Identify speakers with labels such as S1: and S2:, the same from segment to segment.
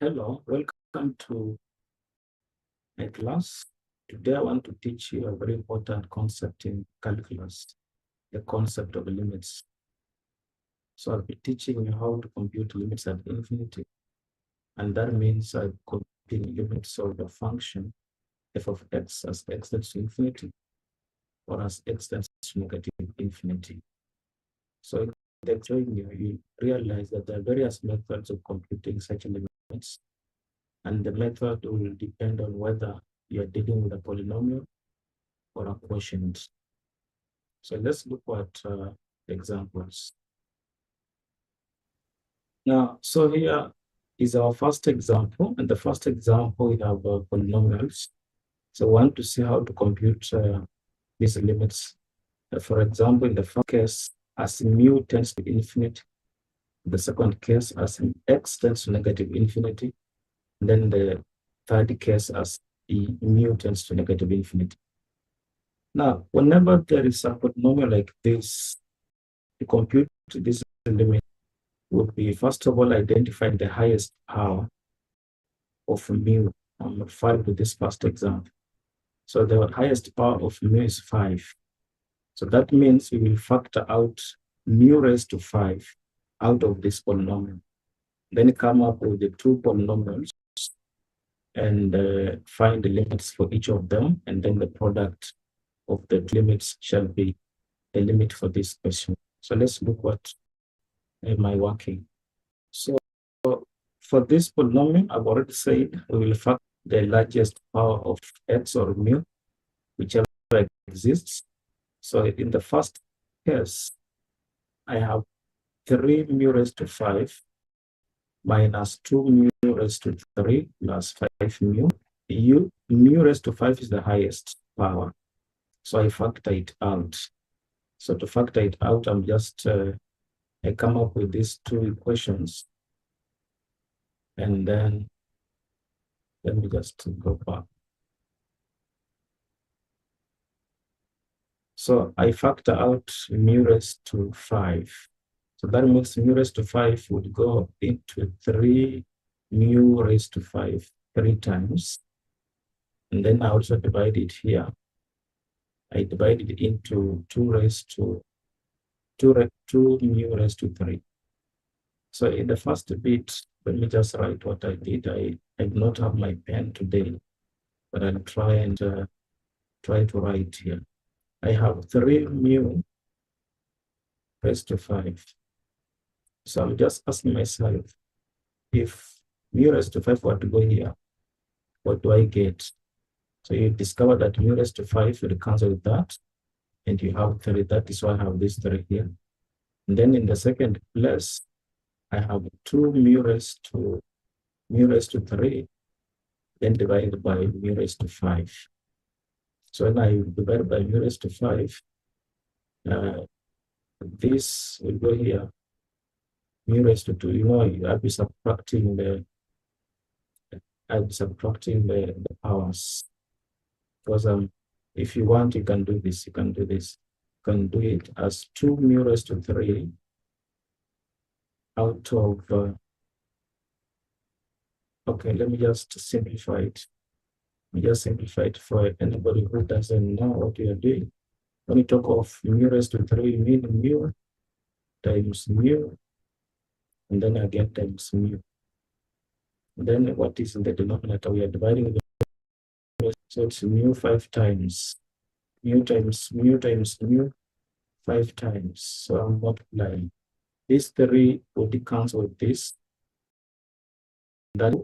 S1: Hello, welcome to my class. Today I want to teach you a very important concept in calculus, the concept of limits. So I'll be teaching you how to compute limits at infinity. And that means I'm computing limits of the function f of x as x tends to infinity or as x tends to negative infinity. So in the explaining you realize that there are various methods of computing such limits. And the method will depend on whether you're dealing with a polynomial or a quotient. So let's look at examples. Now, so here is our first example. And the first example, we have polynomials. So we want to see how to compute these limits. For example, in the first case, as mu tends to infinity. The second case, as x tends to negative infinity. And then the third case, as mu tends to negative infinity. Now, whenever there is a polynomial like this, to compute this limit would be, first of all, identifying the highest power of mu. I'm referring to this first example. So the highest power of mu is 5. So that means we will factor out mu raised to 5 out of this polynomial. Then come up with the two polynomials and find the limits for each of them. And then the product of the limits shall be the limit for this question. So let's look what am I working. So for this polynomial, I've already said we will factor the largest power of x or mu, whichever exists. So in the first case, I have 3 mu raised to 5 minus 2 mu raised to 3 plus 5 mu. Mu raised to 5 is the highest power. So I factor it out. So to factor it out, I'm just, I come up with these two equations. And then let me just go back. So I factor out mu raised to 5. So that means mu raised to 5 would go into 3 mu raised to 5 3 times. And then I also divide it here. I divide it into 2 raised to 2 mu raised to 3. So in the first bit, let me just write what I did. I do not have my pen today, but I'll try and try to write here. I have 3 mu raised to 5. So I'm just asking myself, if mu raised to 5 were to go here, what do I get? So you discover that mu raised to 5 will cancel with that, and you have 3. That is why I have this 3 here. And then in the second place, I have 2 mu raised to 3, then divided by mu raised to 5. So when I divide by mu raised to 5, this will go here, mu raised to 2. You know, I'll be subtracting the powers. Because if you want, you can do this. You can do this. You can do it as 2 mu raised to 3 out of, okay, let me just simplify it. Let me just simplify it for anybody who doesn't know what we are doing. When you talk of mu raised to 3, mean mu times mu, and then again times mu. And then what is in the denominator? We are dividing the, so it's mu 5 times. Mu times mu times mu 5 times. So I'm multiplying. This 3 would cancel with this. That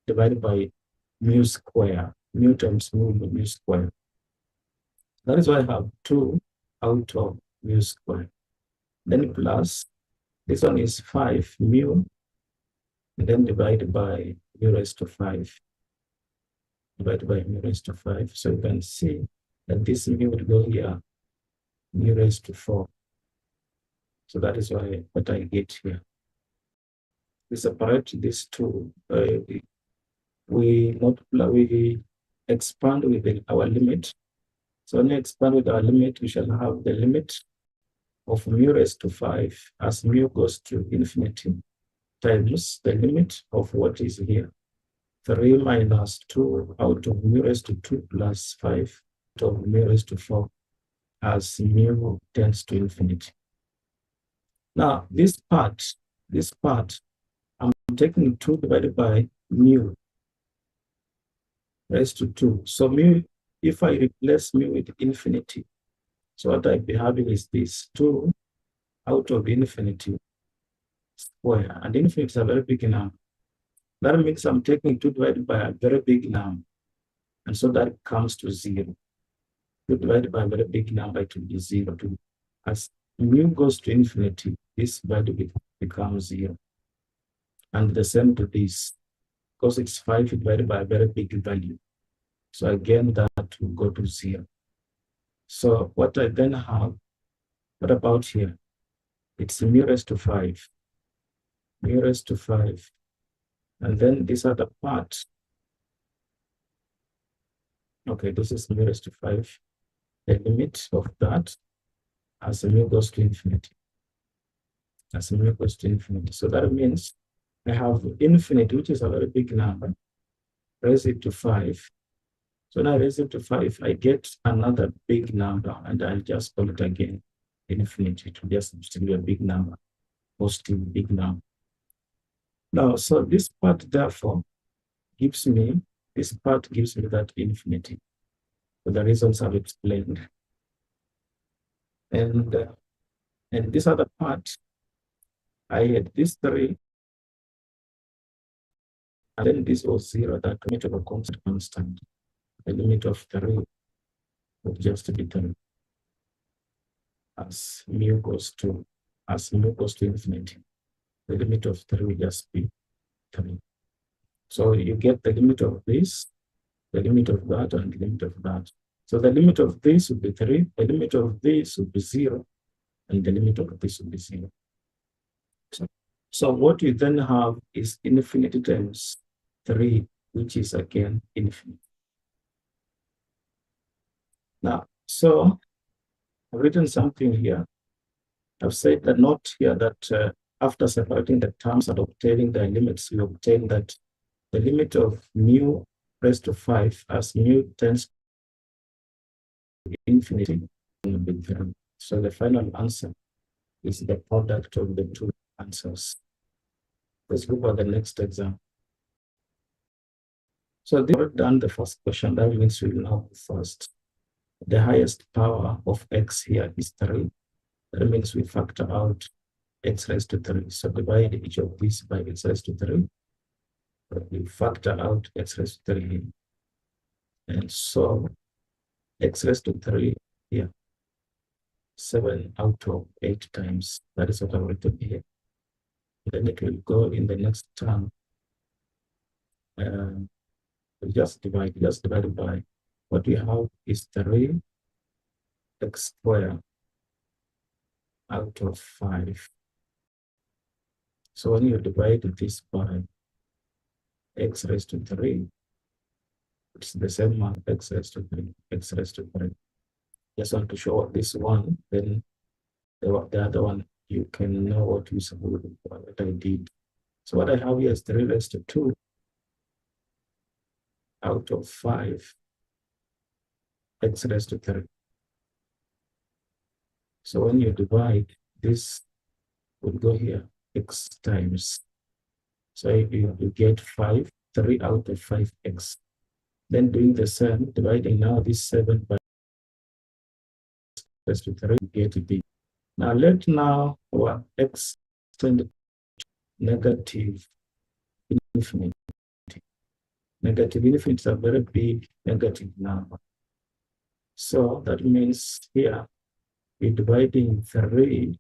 S1: divided by mu square. Mu times mu square. That is why I have 2 out of mu square. Then plus, this one is 5 mu, and then divided by mu raised to 5. Divided by mu raised to 5. So you can see that this mu would go here, mu raised to 4. So that is why what I get here. We separate these two. We multiply, we expand with our limit. So when we expand with our limit, we shall have the limit of mu raised to 5 as mu goes to infinity. times the limit of what is here. 3 minus 2 out of mu raised to 2 plus 5 out of mu raised to 4 as mu tends to infinity. Now, this part, I'm taking 2 divided by mu raised to 2. So mu, if I replace mu with infinity, so what I'll be having is this 2 out of infinity square. And infinity is a very big number. That means I'm taking 2 divided by a very big number. And so that comes to 0. 2 divided by a very big number, it will be 0. As mu goes to infinity, this value becomes 0. And the same to this, because it's 5 divided by a very big value. So again, that will go to 0. So what I then have, what about here? It's mu raised to 5. Mu raised to 5. And then this other part. Okay, this is mu raised to 5. The limit of that as mu goes to infinity. As mu goes to infinity. So that means I have infinity, which is a very big number, raise it to 5. So when I raise it to 5, I get another big number, and I'll just call it again infinity. It will just still be a big number, positive big number. Now, so this part, therefore, gives me that infinity for the reasons I've explained. And this other part, I had this 3, and then this was 0, that limit of a constant. The limit of 3 would just be 3 as mu goes to infinity. The limit of 3 will just be 3. So you get the limit of this, the limit of that, and the limit of that. So the limit of this would be 3, the limit of this would be 0, and the limit of this would be 0. So what you then have is infinity times 3, which is again infinity. Now, so I've written something here. I've said that note here that after separating the terms and obtaining the limits, we obtain that the limit of mu raised to 5 as mu tends to infinity will be 0. So the final answer is the product of the two answers. Let's go for the next example. So they've done the first question. That means we will now go first. The highest power of x here is 3. That means we factor out x raised to 3. So divide each of these by x raised to 3. We factor out x raised to 3. And so x raised to 3 here. 7 out of 8 times. That is what I've written here. Then it will go in the next term. Just divide by what we have is 3 x squared out of 5. So when you divide this by x raised to 3, it's the same one, x raised to 3, x raised to 3. Just want to show this one, then the other one, you can know what you suppose what I did. So what I have here is 3 raised to 2 out of 5 x raised to 3. So when you divide, this would go here, x times. So you get 3 out of 5x. Then doing the same, dividing now this 7 by raised to 3, you get b. Now let now our x tend to negative infinity. Negative infinity is a very big negative number. So that means here we're dividing 3,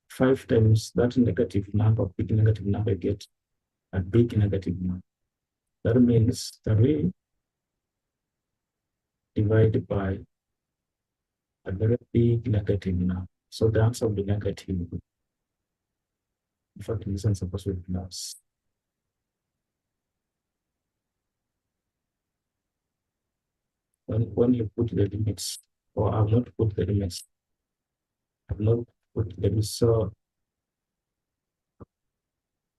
S1: 5 times that negative number, big negative number, get a big negative number. That means 3 divided by a very big negative number. So the answer will be negative. In fact, this is supposed to be plus. When you put the limits, or I've not put the limits, so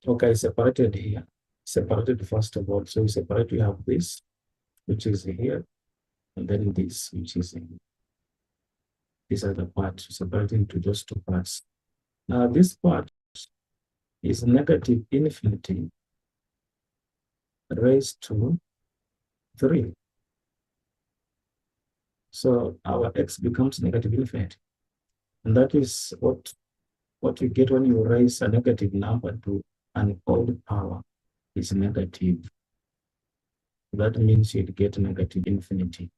S1: Okay, separated here. Separated first of all. So we separate, we have this, which is here, and then this, which is in this other part. Separate into those two parts. Now this part is negative infinity raised to 3. So our x becomes negative infinity. And that is what you get when you raise a negative number to an odd power is negative. That means you'd get negative infinity.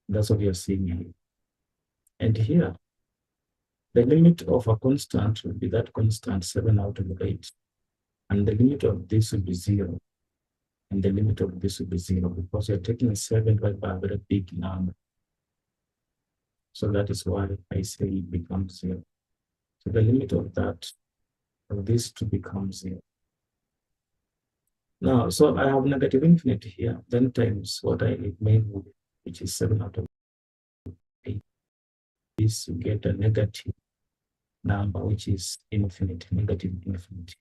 S1: That's what you're seeing here. And here, the limit of a constant will be that constant 7 out of 8. And the limit of this will be 0. And the limit of this will be 0 because you're taking 7 right by a very big number. So that is why I say it becomes 0. So the limit of that, of this to become 0. Now, so I have negative infinity here, then times what I made, which is 7 out of 8. This you get a negative number, which is infinity, negative infinity.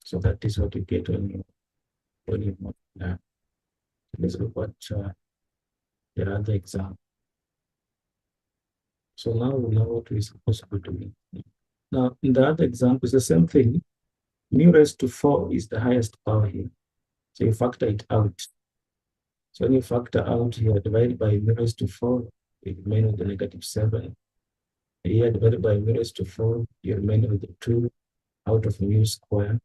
S1: So that is what you get when you multiply. Let's look at the other example. So now we know what we're supposed to do. Now, in the other example, it's the same thing. Mu raised to 4 is the highest power here. So you factor it out. So when you factor out here, divided by mu raised to 4, you remain with the negative 7. Here, divided by mu raised to 4, you remain with the 2 out of mu square.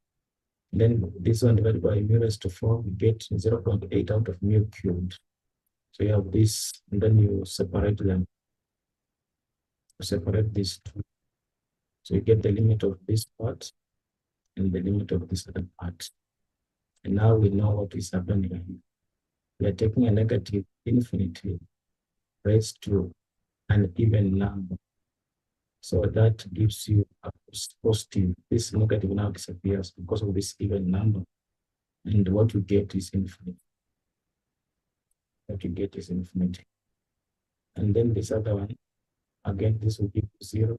S1: And then this one divided by mu raised to 4, you get 0.8 out of mu cubed. So you have this, and then you separate them. Separate these two. So you get the limit of this part and the limit of this other part. And now we know what is happening here. We are taking a negative infinity raised to an even number. So that gives you a positive. This negative now disappears because of this even number. And what you get is infinity. What you get is infinity. And then this other one, again, this will give you 0.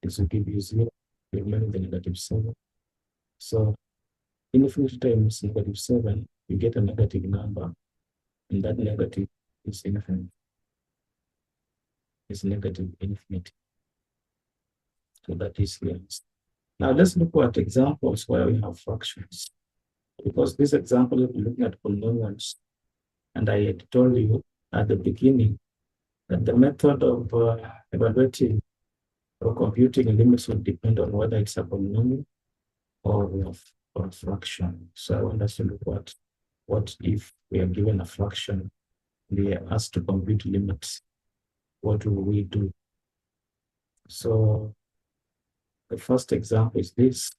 S1: This will give you 0. You remain with the negative 7. So infinity times negative 7, you get a negative number. And that negative is infinite. It's negative infinity. So that is here. Now let's look at examples where we have fractions. Because this example, we're looking at polynomials. And I had told you at the beginning that the method of evaluating or computing limits will depend on whether it's a polynomial or a fraction. So I want us to look at what if we are given a fraction, we are asked to compute limits. What will we do? So the first example is this.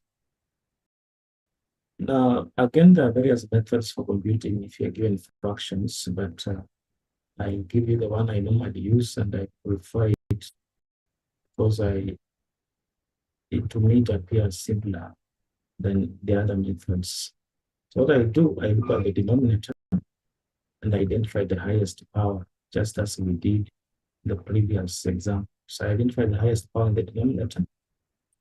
S1: Now, again, there are various methods for computing if you're given fractions, but I give you the one I normally use, and I prefer it because to me it appears simpler than the other methods. So what I do, I look at the denominator and identify the highest power, just as we did in the previous example. So I identify the highest power in the denominator,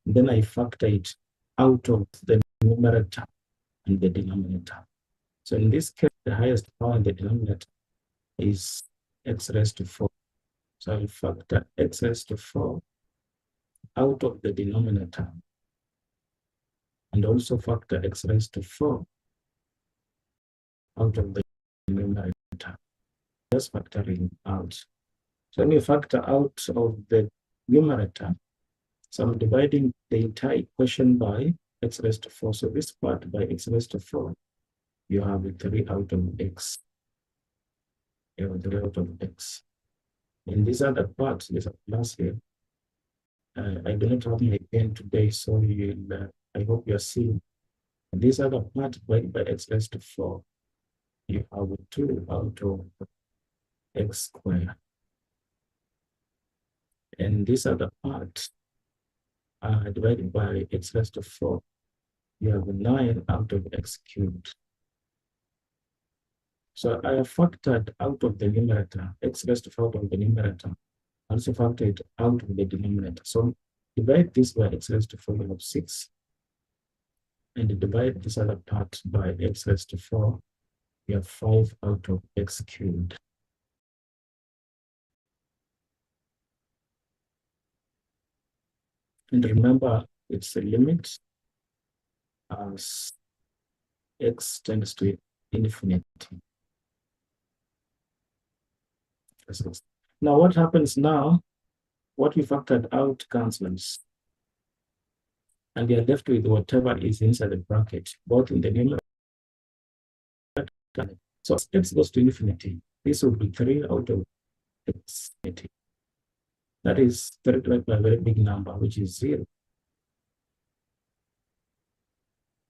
S1: and then I factor it out of the numerator and the denominator. So in this case, the highest power in the denominator is x raised to 4. So I'll factor x raised to 4 out of the denominator and also factor x raised to 4 out of the numerator. Just factoring out. So when you factor out of the numerator, so I'm dividing the entire equation by x raised to 4. So this part by x raised to 4, you have 3 out of x. You have 3 out of x. In this other part, there's a plus here. I do not have my pen today, so I hope you are seeing. This other part by x raised to 4, you have 2 out of x squared. And this other part divided by x raised to 4, you have 9 out of x cubed. So I have factored out of the numerator, x raised to 4 out of the numerator, also factor it out of the denominator. So divide this by x raised to 4, you have 6. and divide this other part by x raised to 4, we have 5 out of x cubed. And remember, it's a limit as x tends to infinity. Now, what happens now? What we factored out cancels. And we are left with whatever is inside the bracket, both in the numerator. So as x goes to infinity, this will be 3 out of infinity. That is 3 divided by a very big number, which is 0.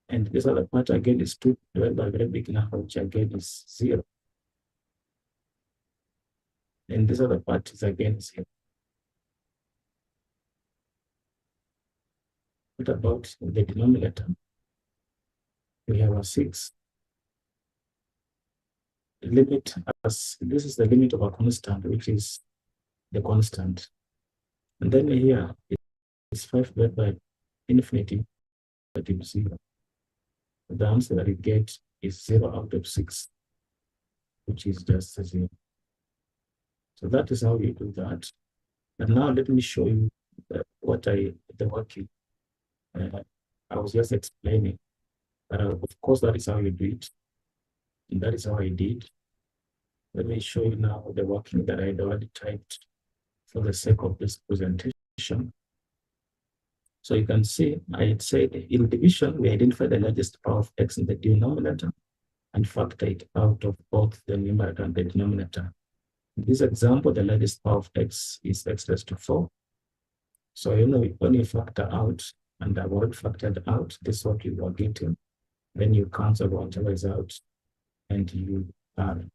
S1: And this other part again is 2 divided by a very big number, which again is 0. And this other part is again 0. What about the denominator? We have a 6. Limit as this is the limit of a constant, which is the constant. And then here it's 5 divided by infinity, that is 0. The answer that you get is 0 out of 6, which is just 0. So that is how you do that. And now let me show you the working. I was just explaining. Of course, that is how you do it. And that is how I did. Let me show you now the working that I had already typed for the sake of this presentation. So you can see I had said in division, we identify the largest power of x in the denominator and factor it out of both the numerator and the denominator. In this example, the largest power of x is x raised to 4. So when you factor out and the word factored out, this is what you are getting. Then you cancel whatever is out and you add.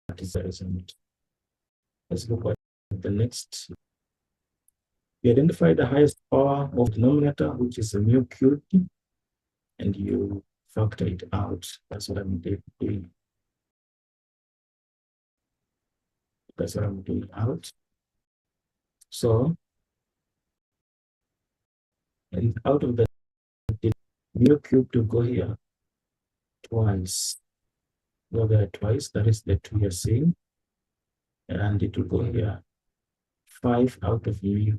S1: That is the result. Let's look at the next. We identify the highest power of the denominator, which is a mu cubed, and you factor it out. That's what I'm doing. That's what I'm doing out. So, and out of the mu cubed to go here twice. Go there twice, that is the 2 you're seeing. And it will go here 5 out of mu.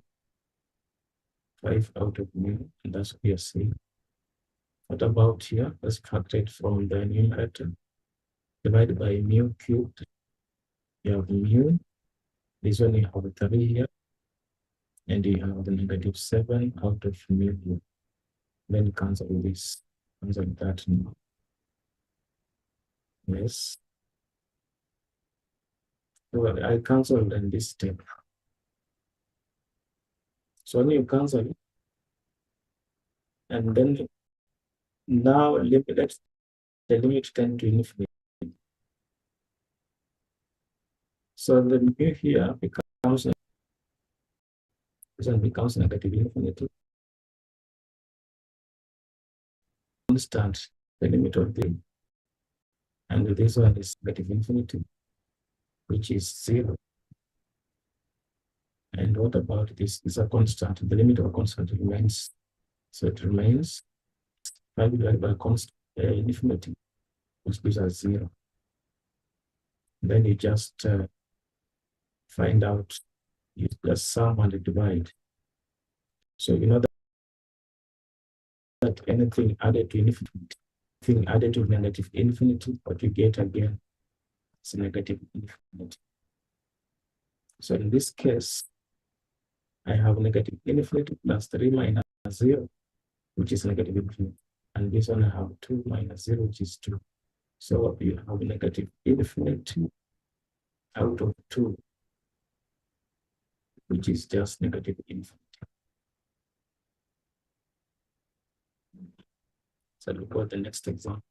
S1: 5 out of mu, and that's what you're seeing. What about here? Let's factor it from the numerator. Divided by mu cubed. You have mu. This one you have 3 here. And you have the negative 7 out of mu. Then cancel this. Cancel that now. Yes. Well, I cancelled in this step. So when you cancel it, and then now let the limit tend to infinity. So the mu here becomes negative infinity. Constant, the limit of the, and this one is negative infinity, which is 0. And what about this? Is a constant. The limit of a constant remains. So it remains 5 divided by constant infinity, which gives us 0. Then you just find out, you just sum and divide. So you know that anything added to infinity, anything added to negative infinity, what you get again is negative infinity. So in this case, I have negative infinity plus 3 minus 0, which is negative infinity. And this one I have 2 minus 0, which is 2. So you have negative infinity out of 2, which is just negative infinity. So look at the next example.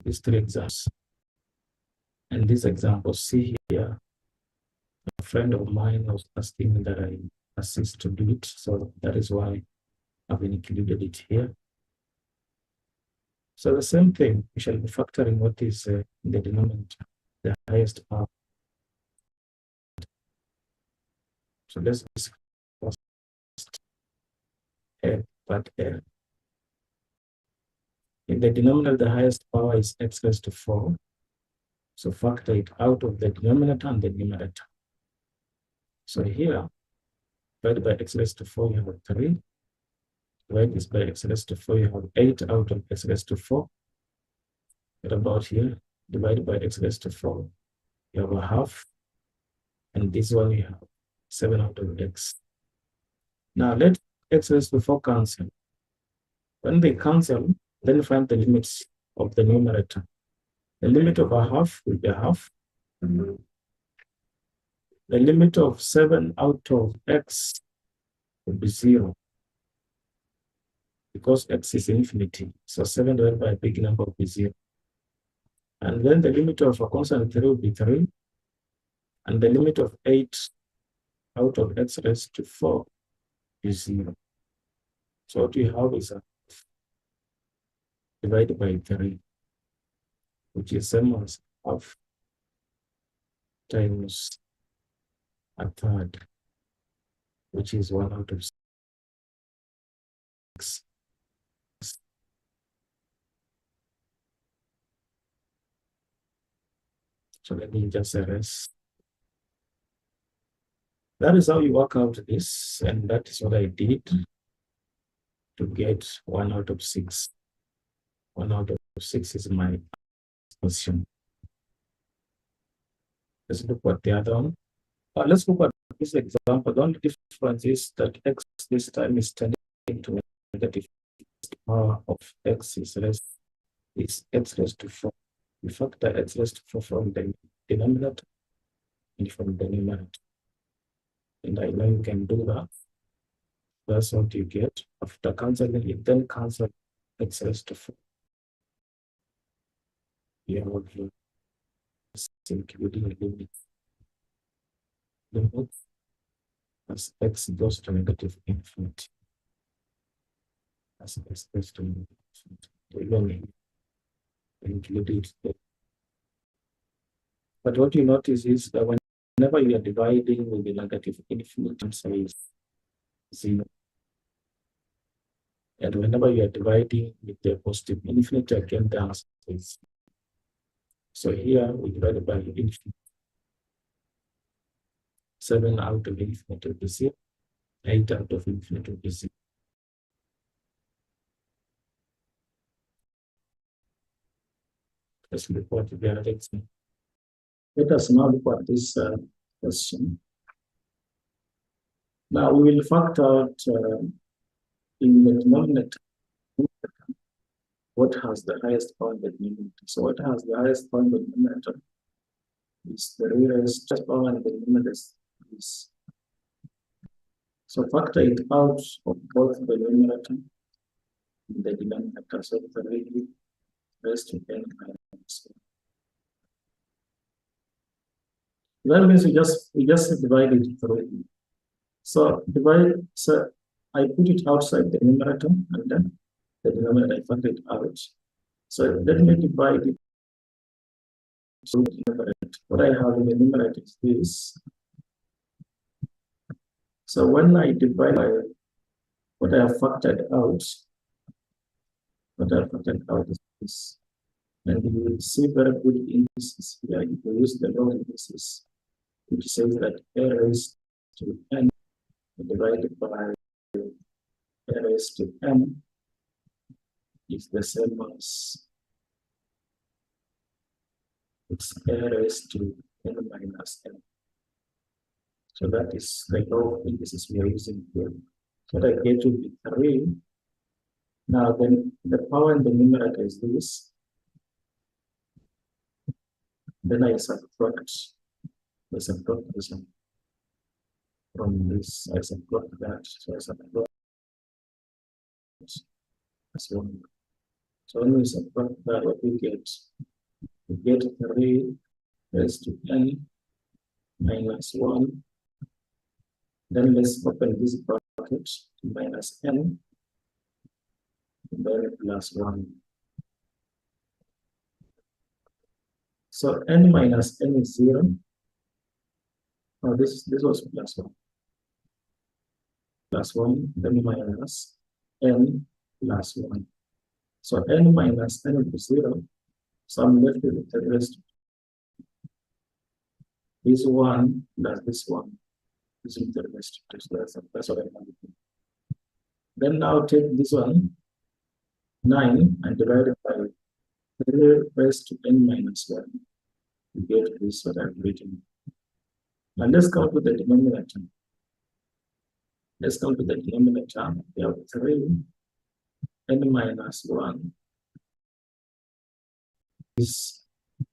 S1: These 3 examples. And this example, see here, a friend of mine was asking me that I assist to do it. So that is why I've included it here. So the same thing, we shall be factoring what is in the denominator, the highest power. So let's discuss part A. In the denominator, the highest power is x raised to 4. So factor it out of the denominator and the numerator. So here, divided by x raised to 4, you have 3. Divide this by x raised to 4, you have 8 out of x raised to 4. What about here? Divided by x raised to 4, you have a half. And this one, you have 7 out of x. Now let x raised to 4 cancel. When they cancel, then find the limits of the numerator. The limit of a half will be a half. The limit of 7 out of x will be 0. Because x is infinity. So 7 divided by a big number will be 0. And then the limit of a constant 3 will be 3. And the limit of 8 out of x raised to 4 is 0. So what we have is a divided by 3, which is same as half times a third, which is 1 out of 6. So let me just erase. That is how you work out this, and that is what I did to get 1 out of 6. 1 out of 6 is my position. Let's look at the other one. Let's look at this example. The only difference is that x this time is tending to negative. Power of x is x raised to 4. We factor x raised to 4 from the denominator and from the numerator. And I know you can do that. That's what you get. After cancelling it, then cancel x raised to 4. You have including a limit. Limit as x goes to negative infinity. As x goes to negative infinity. Include it. But what you notice is that whenever you are dividing with the negative infinity, answer is 0. And whenever you are dividing with the positive infinity, again, the answer is 0. So here we divide by infinity. 7 out of infinity will be 0. 8 out of infinity will be 0. Let's look at the other example. Let us now look at this question. Now we will factor out in the denominator what has the highest power in the denominator. So what has the highest power in the denominator is the highest power in the denominator is. So factor it out of both the numerator and the denominator. So the value raised to n minus 1. That means we just divide it through. So I put it outside the numerator and then the denominator I factor it out. So let me divide it. So what I have in the numerator is this. So when I divide by what I have factored out, is this. And you will see very good indices here. If you use the law indices, which says that a raised to n divided by a raised to n is the same as it's a raised to n minus n. So that is the law indices we are using here. So that I get to be 3. Now then the power in the numerator is this. Then I subtract this from this. I subtract that. So I subtract as 1. So when we subtract that, what we get 3 raised to n minus 1. Then let's open this bracket to minus n, then plus 1. So n minus n is 0. Oh, this was plus 1. Plus 1, then minus n plus 1. So n minus n is 0. So I'm left with the rest. This 1 plus this 1 is in the rest. That's what I want to do. Then now take this one, 9, and divide it by 3 raised to n minus 1. You get this what I've written. Now let's come to the denominator. Let's come to the denominator. We have 3 n minus 1 is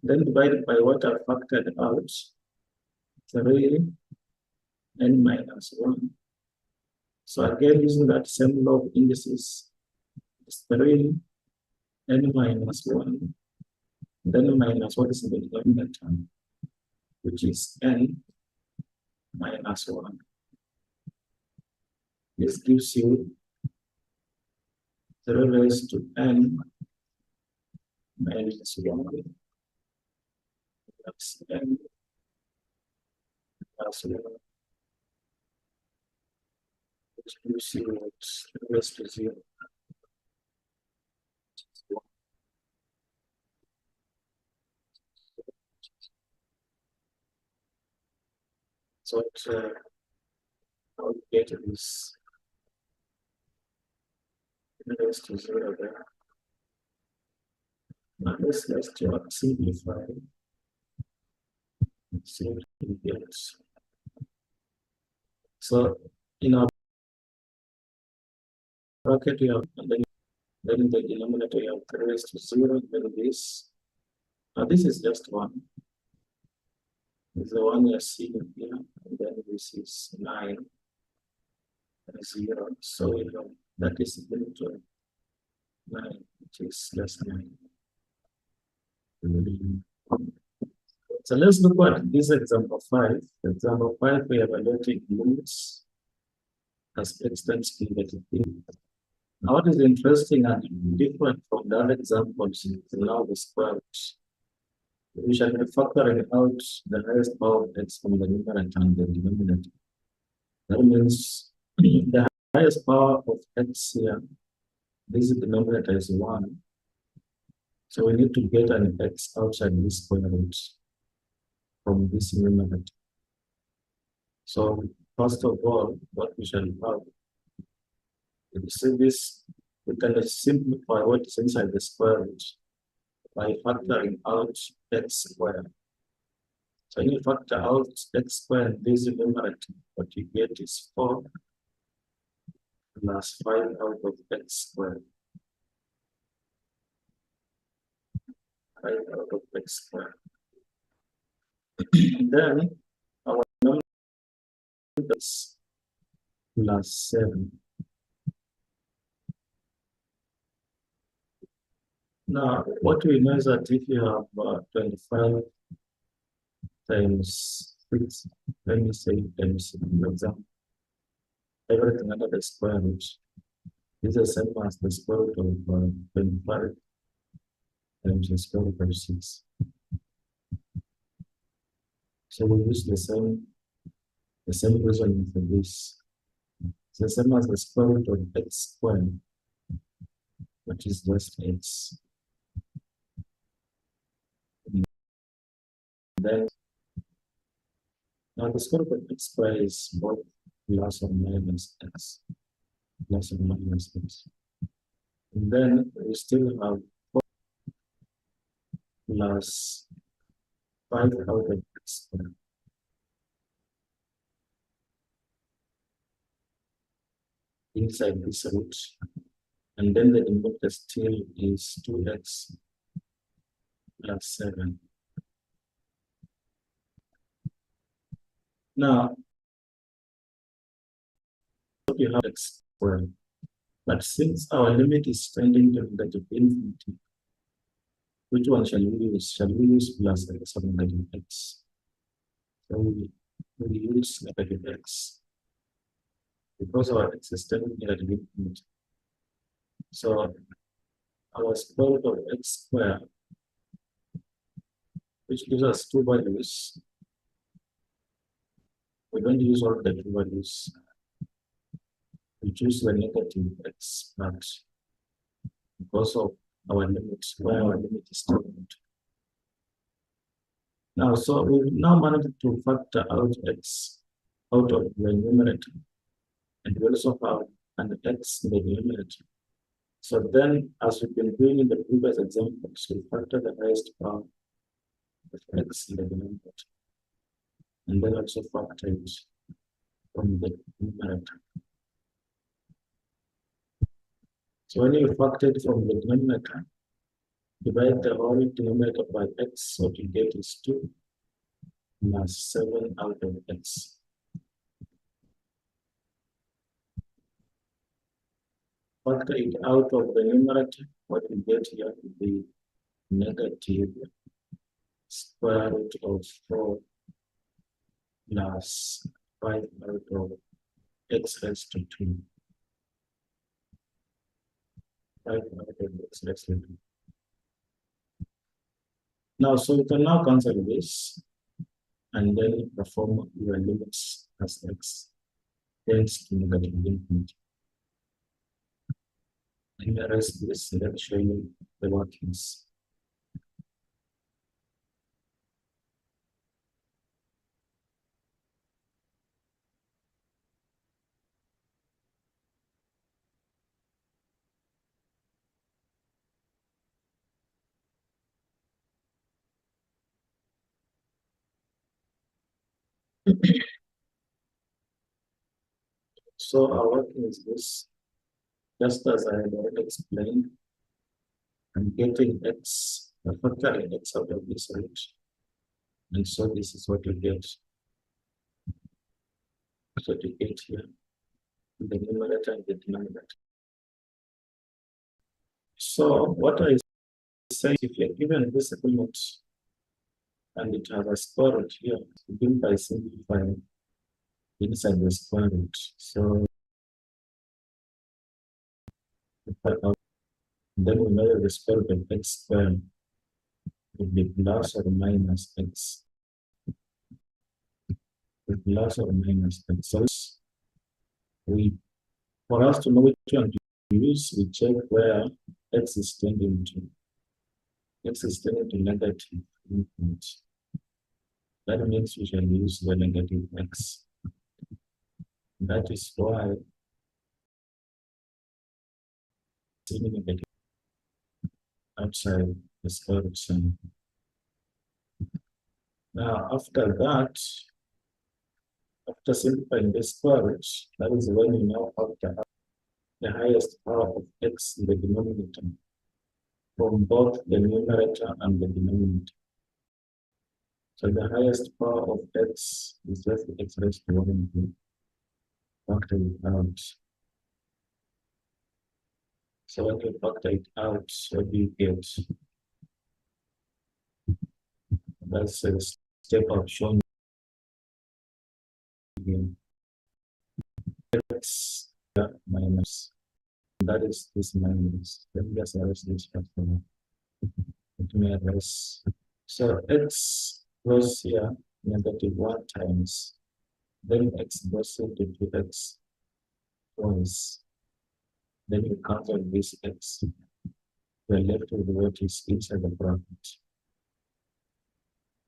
S1: then divided by what I factored out, 3 n minus 1. So again, using that same law of indices, it's 3 n minus 1, then minus what is in the denominator, which is n minus 1. This gives you 3 raised to n minus 1 plus n plus 1, which gives you 3 raised to 0. So I'll get this 3 raised to 0 there. Now let's simplify. So in our bracket, you have, and then in the denominator, you have 3 raised to 0, then this. Now this is just 1. This is the one you're seeing here, and then this is 9 and 0. So you know that is equal to 9, which is less 9. So let's look at this example 5. Example 5, we are evaluating limits as x tends to negative b. Now, what is interesting and different from the other examples is now the square root. We shall be factoring out the highest power of x from the numerator and the denominator. That means the highest power of x here, this denominator is 1. So we need to get an x outside this square root from this numerator. So first of all, what we shall have, if you see this, we can simplify what is inside the square root by factoring out x squared. So when you factor out x squared, this numerator, what you get is 4 plus 5 out of x squared. 5 out of x squared. Then our number is plus 7. Now, what we know is that if you have 25 times 6, let me say times 6, for example, everything under the square root is the same as the square root of 25 times the square root of 6. So we use the same reasoning for this. It's the same as the square root of x squared, which is just x. Then now the square root of x squared is both plus or minus x. Plus or minus x. And then we still have 4 plus 5 out of x squared. Inside this root. And then the denominator still is 2x plus 7. Now, you have x squared. But since our limit is tending to negative infinity, which one shall we use? Shall we use plus x or negative x? So we use negative x because our x is tending to negative infinity. So our square root of x squared which gives us two values. We're going to use all the two values. We choose the negative x part because of our limits, where our limit is statement. Now, so we now managed to factor out x out of the numerator, and we also have an x in the numerator. So then, as we've been doing in the previous examples, we factor the highest power of x in the denominator, and then also factor it from the numerator. So when you factor it from the denominator, divide the whole denominator by x, so what you get is 2 plus 7 out of x. Factor it out of the numerator, what you get here will be negative square root of 4 plus 5 out of x raised to 2. 5 out of x raised to 2. Now, so you can now cancel this and then perform your limits as x tends to negative infinity. And the rest is let's show you the workings. So our working is this, just as I had already explained, I'm getting x, factoring x out of this root. And so this is what you get. So you get here, the numerator and the denominator. So what I say, if you're given this element and it has a square root here, begin by simplifying inside the square root. So then we know the square root of x squared would be plus or minus x. Plus or minus x. So for us to know which one to use, we check where x is tending to. X is tending to negative infinite. That means we shall use the negative x. That is why it's negative outside the square root sign. Now, after that, after simplifying the square root, that is when you now factor out the highest power of x in the denominator from both the numerator and the denominator. So the highest power of x is just x raised to 1 and 2. Factor it out. So when you factor it out, what do you get? That's a step up shown again. X minus. That is this minus. Let me just erase this factor. Let me erase. So x goes here, negative 1 times. Then x goes into 2x twice. Then you cancel this x. We're left with what is inside the bracket.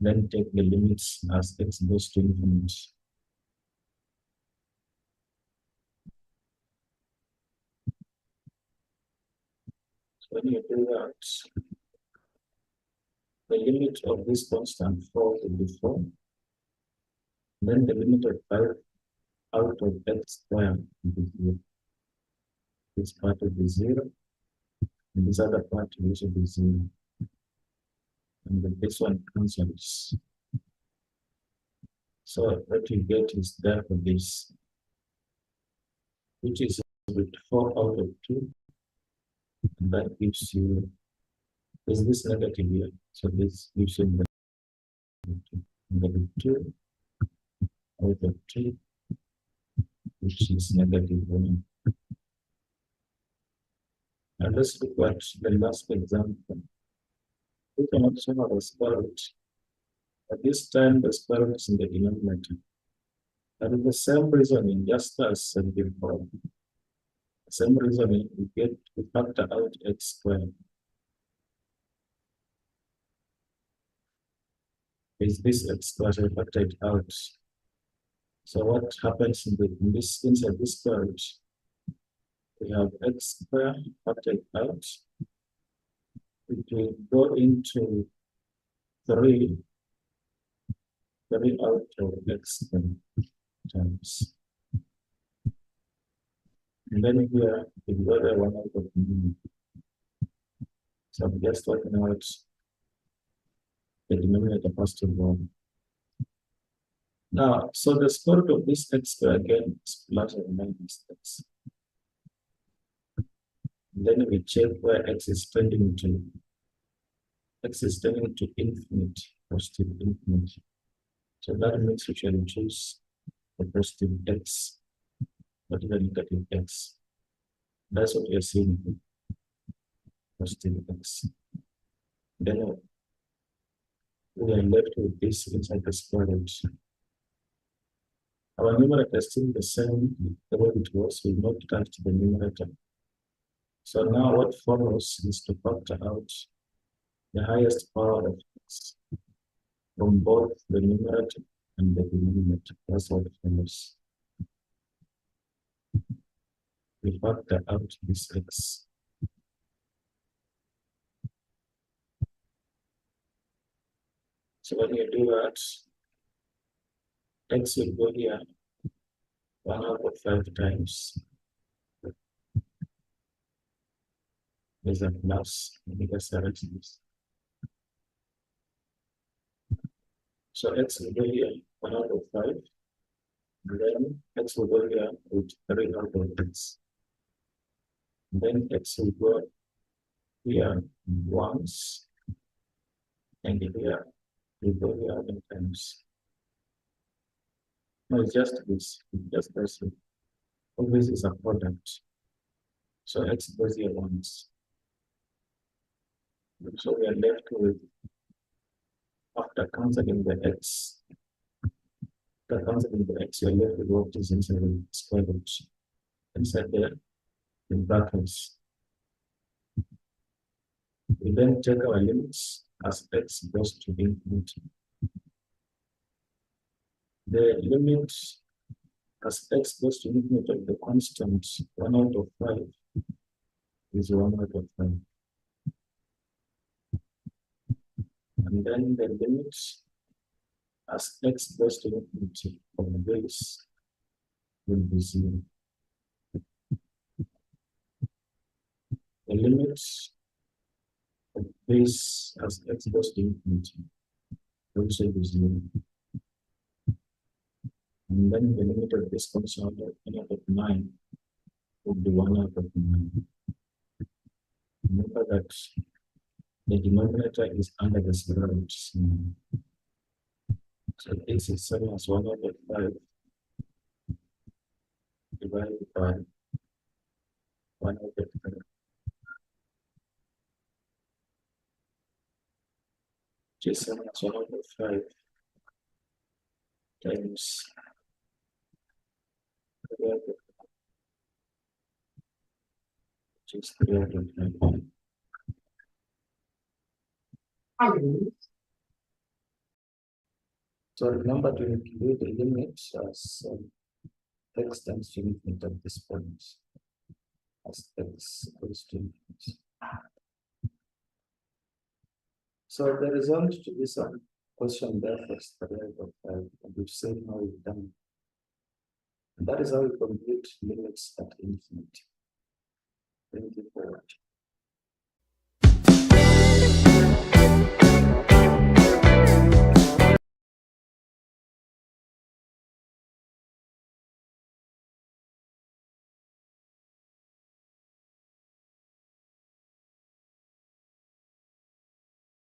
S1: Then take the limits as x goes to infinite. So when you do that, the limit of this constant 4 will be 4. Then the limit of 5 out of x squared will be 0. This part will be 0. And this other part will also be 0. And then this one cancels. So what you get is there for this, which is with 4 out of 2. And that gives you, is this negative here? So this gives you negative 2 out of 2, which is negative 1. And let's look at the last example. We can also have a square root At this time, the square root is in the denominator. That is the same reasoning, just as before. The same reasoning, we factor out x squared. Is this x squared? We factor it out. So what happens inside this square root? We have x squared factored out. It will go into 3 out of x times. And then here, we go there 1 out of m. So I'm just working out the denominator first of all. Now, so the square root of this x squared again is plus or minus x. And then we check where x is tending to. X is tending to infinite, positive infinite. So that means we shall choose the positive x, not the negative x. That's what we are seeing here. Positive x. Then we are left with this inside the square root. Our numerator is still the same the way it was. We not touch the numerator. So now what follows is to factor out the highest power of x from both the numerator and the denominator. That's what follows. We factor out this x. So when you do that, x will go here 1 out of 5 times. There's a plus, because so x will go here 1 out of 5. And then x will go here with 3 out of x. And then x will go here once, and here we go here many times. No, it's just this. It's just this. Always is a product. So x goes here once. So we are left with, after cancelling the x, you're left with what is inside the square root. Inside there, in brackets. We then take our limits as x goes to infinity. The limit as x goes to infinity of the constant 1 out of 5 is 1 out of 5. And then the limit as x goes to infinity of the base will be 0. The limit of base as x goes to infinity will also be 0. And then the limit of this constant 1 out of 9 will be 1 out of 9. Remember that the denominator is under the square root. So this is same as 1 out of 5 divided by 1 out of 5. Which is same as 1 out of 5 times 3 out of 5, which is 3 out of 5. So remember to include the limits as x tends to infinity at this point, as x goes to infinity. So the result to this question there first, 3 out of 5, and we've seen how we've done. And that is how we compute limits at infinity. Thank you for watching.